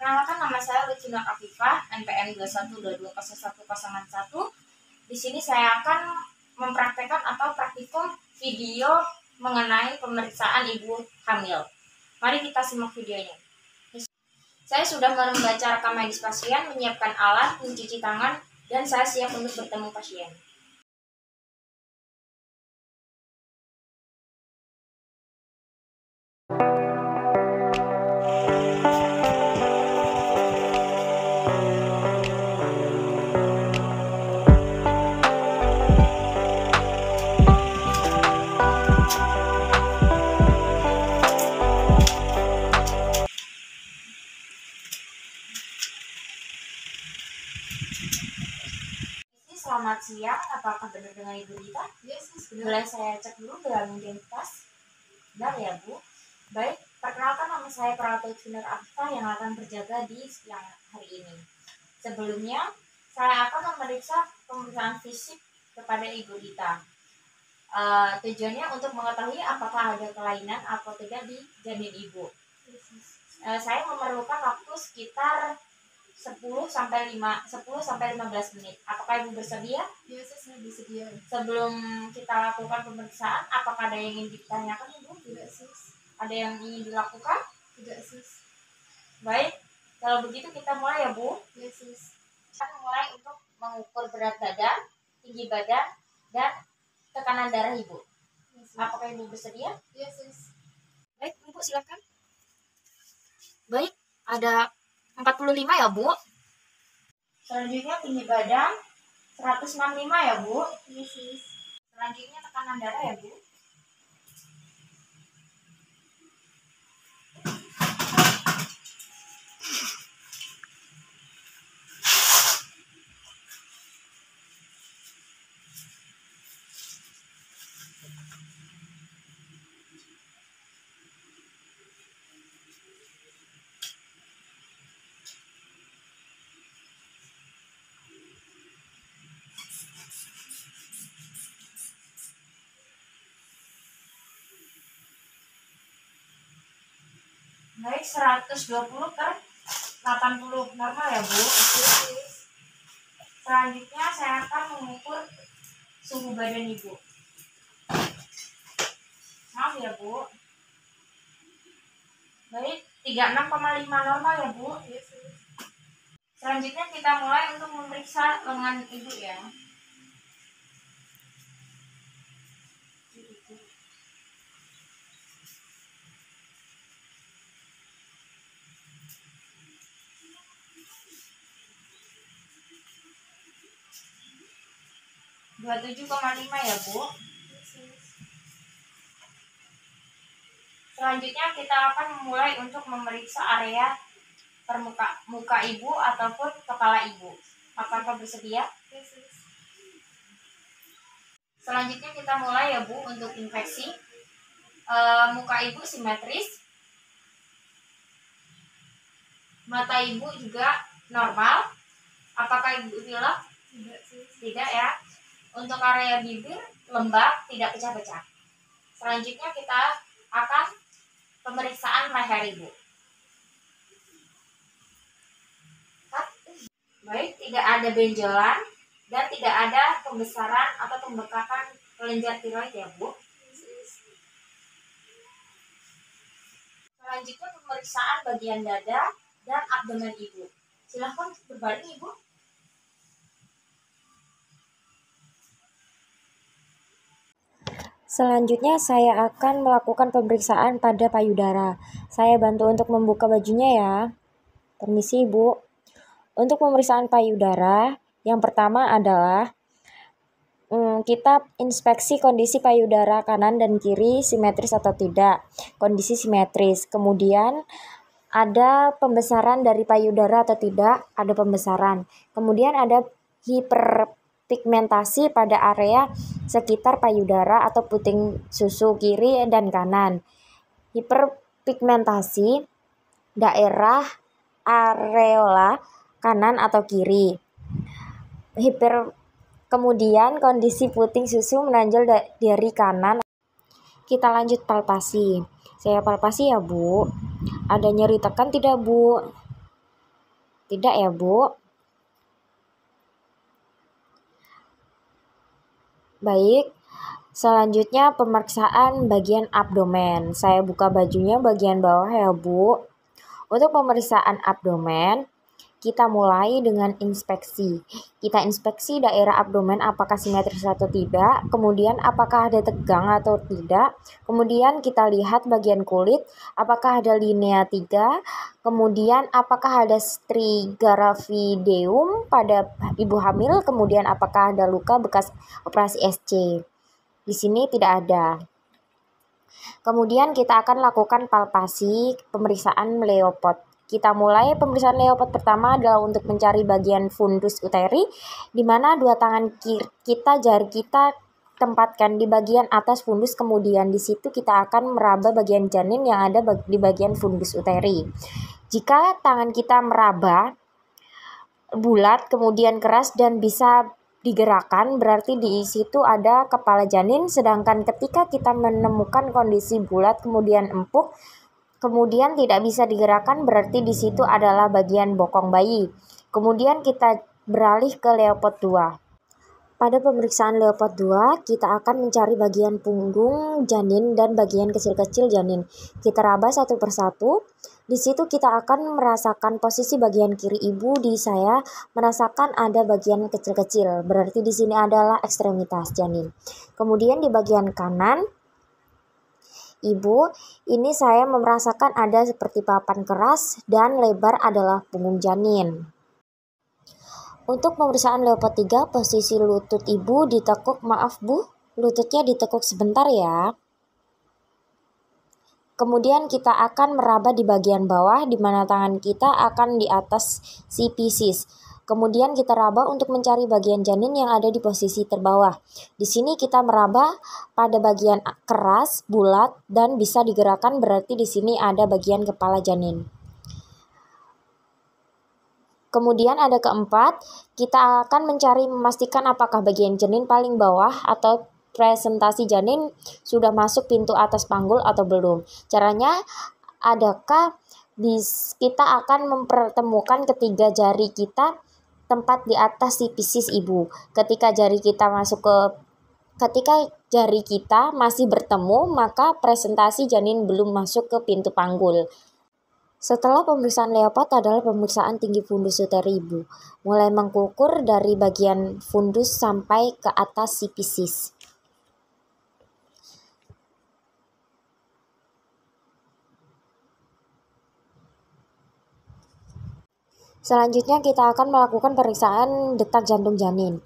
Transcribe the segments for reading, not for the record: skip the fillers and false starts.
Perkenalkan, nama saya Lucinor Afifah, NPM 21220101. Di sini saya akan mempraktekkan atau praktikum video mengenai pemeriksaan ibu hamil. Mari kita simak videonya. Saya sudah membaca rekam medis pasien, menyiapkan alat, mencuci tangan, dan saya siap untuk bertemu pasien. Selamat siang, apakah benar dengan Ibu Dita? Yes, Boleh saya cek dulu dalam identitas? Benar ya, Bu? Baik, perkenalkan, nama saya Pratu Lucinor Afifah yang akan berjaga di siang hari ini. Sebelumnya, saya akan memeriksa pemeriksaan fisik kepada Ibu Dita. Tujuannya untuk mengetahui apakah ada kelainan atau tidak di janin Ibu. Saya memerlukan waktu sekitar 10-15 menit. Apakah Ibu bersedia? Ya, saya bersedia. Sebelum kita lakukan pemeriksaan, apakah ada yang ingin ditanyakan, Ibu? Tidak, sis. Ada yang ingin dilakukan? Tidak, sis. Baik, kalau begitu kita mulai ya, Bu. Ya, sis. Kita mulai untuk mengukur berat badan, tinggi badan, dan tekanan darah Ibu. Ya, sis. Apakah Ibu bersedia? Ya, sis. Baik, Ibu silakan. Baik, ada 45 ya, Bu. Selanjutnya tinggi badan 165 ya, Bu. Ya, sis. Selanjutnya tekanan darah ya, Bu. Baik, 120/80 normal ya, Bu. Selanjutnya saya akan mengukur suhu badan Ibu. Maaf ya, Bu. Baik, 36,5 normal ya, Bu. Selanjutnya kita mulai untuk memeriksa lengan Ibu ya. Dua 27,5 ya, Bu. Selanjutnya kita akan memulai untuk memeriksa area muka Ibu ataupun kepala Ibu. Apakah bersedia? Selanjutnya kita mulai ya, Bu, untuk infeksi. Muka Ibu simetris. Mata Ibu juga normal. Apakah Ibu pilek? Tidak ya. Untuk area bibir lembab, tidak pecah-pecah. Selanjutnya kita akan pemeriksaan leher Ibu. Baik, tidak ada benjolan dan tidak ada pembesaran atau pembekakan kelenjar tiroid ya, Bu. Selanjutnya pemeriksaan bagian dada dan abdomen Ibu. Silahkan berbaring, Ibu. Selanjutnya saya akan melakukan pemeriksaan pada payudara. Saya bantu untuk membuka bajunya ya. Permisi, Ibu. Untuk pemeriksaan payudara, yang pertama adalah kita inspeksi kondisi payudara kanan dan kiri simetris atau tidak. Kondisi simetris. Kemudian ada pembesaran dari payudara atau tidak, ada pembesaran. Kemudian ada hiperpigmentasi pada area sekitar payudara atau puting susu kiri dan kanan. Hiperpigmentasi daerah areola kanan atau kiri. Kemudian kondisi puting susu menonjol dari kanan. Kita lanjut palpasi. Saya palpasi ya, Bu. Ada nyeri tekan tidak, Bu? Tidak ya, Bu? Baik, selanjutnya pemeriksaan bagian abdomen. Saya buka bajunya bagian bawah ya, Bu. Untuk pemeriksaan abdomen, kita mulai dengan inspeksi. Kita inspeksi daerah abdomen apakah simetris atau tidak, kemudian apakah ada tegang atau tidak, kemudian kita lihat bagian kulit, apakah ada linea 3, kemudian apakah ada strigavideum pada ibu hamil, kemudian apakah ada luka bekas operasi SC. Di sini tidak ada. Kemudian kita akan lakukan palpasi pemeriksaan Leopard. Kita mulai pemeriksaan Leopard pertama adalah untuk mencari bagian fundus uteri, di mana dua tangan jari kita tempatkan di bagian atas fundus, kemudian di situ kita akan meraba bagian janin yang ada di bagian fundus uteri. Jika tangan kita meraba bulat, kemudian keras dan bisa digerakkan, berarti di situ ada kepala janin. Sedangkan ketika kita menemukan kondisi bulat kemudian empuk kemudian tidak bisa digerakkan, berarti di situ adalah bagian bokong bayi. Kemudian kita beralih ke Leopard 2. Pada pemeriksaan Leopard 2, kita akan mencari bagian punggung janin dan bagian kecil-kecil janin. Kita raba satu persatu. Di situ kita akan merasakan posisi bagian kiri ibu. Di saya merasakan ada bagian kecil-kecil. Berarti di sini adalah ekstremitas janin. Kemudian di bagian kanan ibu, ini saya merasakan ada seperti papan keras dan lebar adalah punggung janin. Untuk pemeriksaan Leopard 3, posisi lutut ibu ditekuk, maaf Bu, lututnya ditekuk sebentar ya. Kemudian kita akan meraba di bagian bawah, di mana tangan kita akan di atas si Pisces. Kemudian kita raba untuk mencari bagian janin yang ada di posisi terbawah. Di sini kita meraba pada bagian keras, bulat, dan bisa digerakkan, berarti di sini ada bagian kepala janin. Kemudian ada keempat, kita akan memastikan apakah bagian janin paling bawah atau presentasi janin sudah masuk pintu atas panggul atau belum. Caranya, kita akan mempertemukan ketiga jari kita tempat di atas si Pisces ibu. Ketika jari kita masih bertemu, maka presentasi janin belum masuk ke pintu panggul. Setelah pemeriksaan Leopard adalah pemeriksaan tinggi fundus uteri ibu, mulai mengukur dari bagian fundus sampai ke atas si Pisces. Selanjutnya kita akan melakukan pemeriksaan detak jantung janin.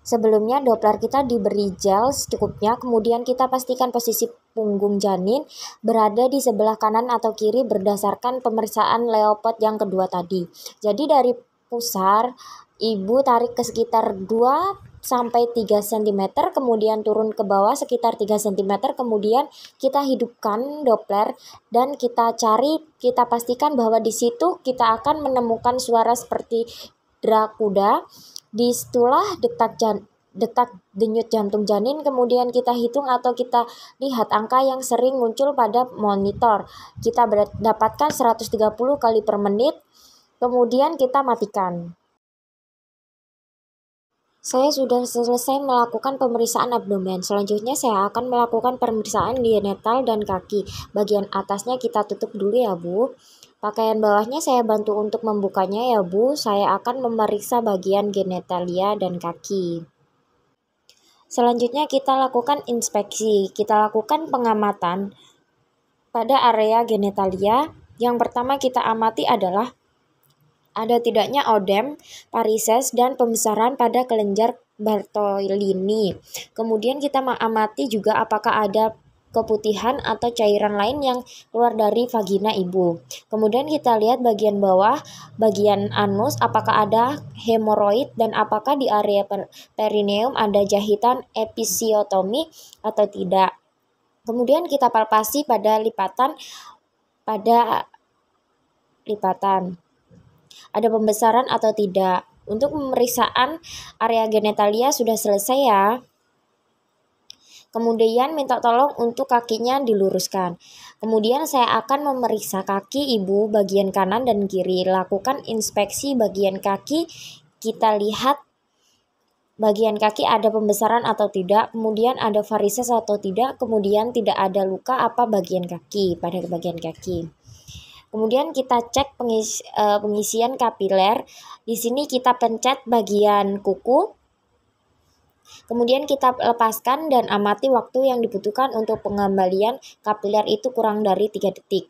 Sebelumnya Doppler kita diberi gel secukupnya, kemudian kita pastikan posisi punggung janin berada di sebelah kanan atau kiri berdasarkan pemeriksaan Leopard yang kedua tadi. Jadi dari pusar, ibu tarik ke sekitar 2-3 cm, kemudian turun ke bawah sekitar 3 cm, kemudian kita hidupkan Doppler dan kita pastikan bahwa di situ kita akan menemukan suara seperti derak kuda. Disitulah detak denyut jantung janin, kemudian kita hitung atau kita lihat angka yang sering muncul pada monitor. Kita dapatkan 130 kali per menit, kemudian kita matikan. Saya sudah selesai melakukan pemeriksaan abdomen. Selanjutnya saya akan melakukan pemeriksaan genital dan kaki. Bagian atasnya kita tutup dulu ya Bu. Pakaian bawahnya saya bantu untuk membukanya ya Bu. Saya akan memeriksa bagian genitalia dan kaki. Selanjutnya kita lakukan inspeksi. Kita lakukan pengamatan pada area genitalia. Yang pertama kita amati adalah ada tidaknya odem, varises, dan pembesaran pada kelenjar Bartolini. Kemudian kita mengamati juga apakah ada keputihan atau cairan lain yang keluar dari vagina ibu. Kemudian kita lihat bagian bawah, bagian anus, apakah ada hemoroid dan apakah di area perineum ada jahitan episiotomi atau tidak. Kemudian kita palpasi pada lipatan. Ada pembesaran atau tidak. Untuk pemeriksaan area genitalia sudah selesai ya. Kemudian minta tolong untuk kakinya diluruskan. Kemudian saya akan memeriksa kaki ibu bagian kanan dan kiri. Lakukan inspeksi bagian kaki. Kita lihat bagian kaki ada pembesaran atau tidak, kemudian ada varises atau tidak, kemudian tidak ada luka apa bagian kaki pada bagian kaki. Kemudian kita cek pengisian kapiler. Di sini kita pencet bagian kuku. Kemudian kita lepaskan dan amati waktu yang dibutuhkan untuk pengembalian kapiler itu kurang dari 3 detik.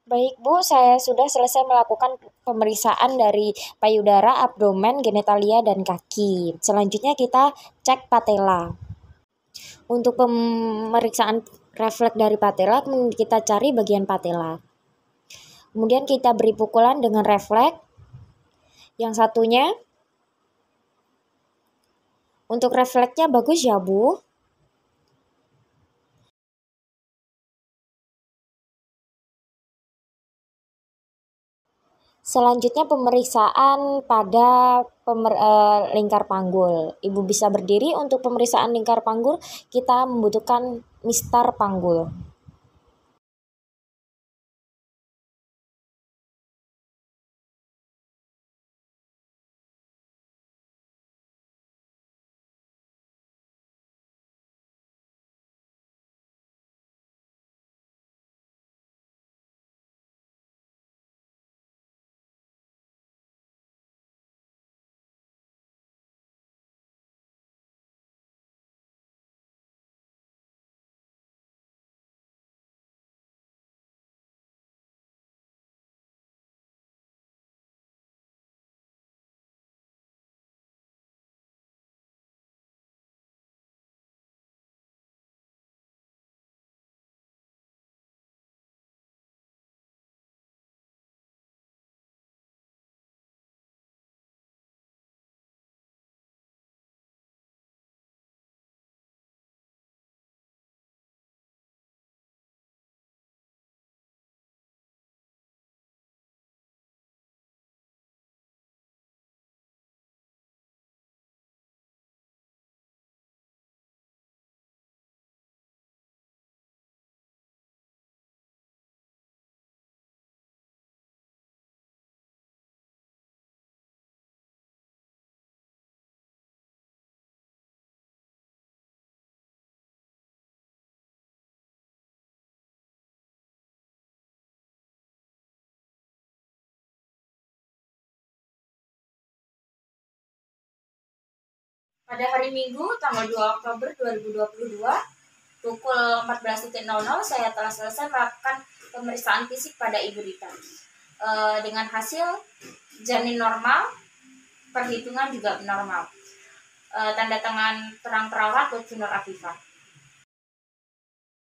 Baik Bu, saya sudah selesai melakukan pemeriksaan dari payudara, abdomen, genitalia, dan kaki. Selanjutnya kita cek patella. Untuk pemeriksaan refleks dari patella, kita cari bagian patella. Kemudian kita beri pukulan dengan refleks. Yang satunya, untuk refleksnya bagus ya Bu. Selanjutnya pemeriksaan pada lingkar panggul. Ibu bisa berdiri. Untuk pemeriksaan lingkar panggul kita membutuhkan mistar panggul. Pada hari Minggu, tanggal 2 Oktober 2022, pukul 14.00, saya telah selesai melakukan pemeriksaan fisik pada Ibu Rita. Dengan hasil janin normal, perhitungan juga normal. Tanda tangan terang terawat Dr. Nur Afifah.